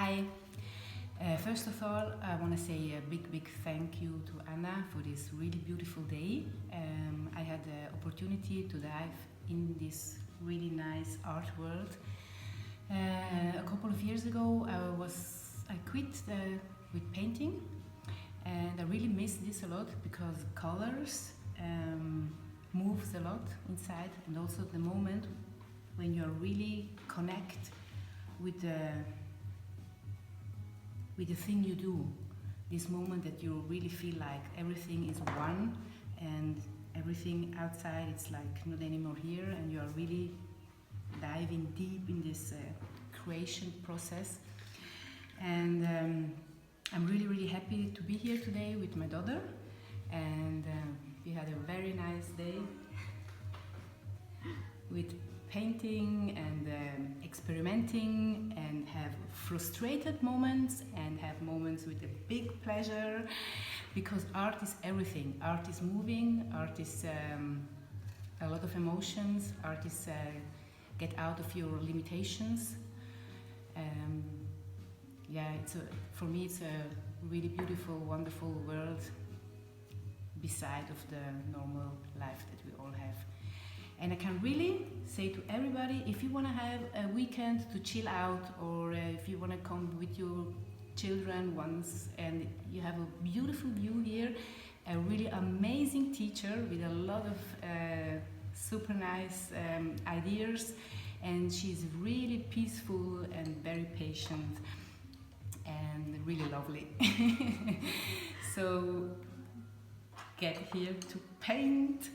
Hi. First of all, I want to say a big thank you to Anna for this really beautiful day. I had the opportunity to dive in this really nice art world. A couple of years ago, I quit with painting, and I really miss this a lot because colors moves a lot inside, and also the moment when you really connect with the thing you do, this moment that you really feel like everything is one and everything outside it's like not anymore here, and you are really diving deep in this creation process. And I'm really happy to be here today with my daughter, and we had a very nice day with painting and experimenting, and have frustrated moments and have moments with a big pleasure, because art is everything. Art is moving, art is a lot of emotions, art is get out of your limitations. For me it's a really beautiful, wonderful world beside of the normal life that we all have. And I can really say to everybody, if you want to have a weekend to chill out, or if you want to come with your children once and you have a beautiful view here, a really amazing teacher with a lot of super nice ideas, and she's really peaceful and very patient and really lovely. So get here to paint.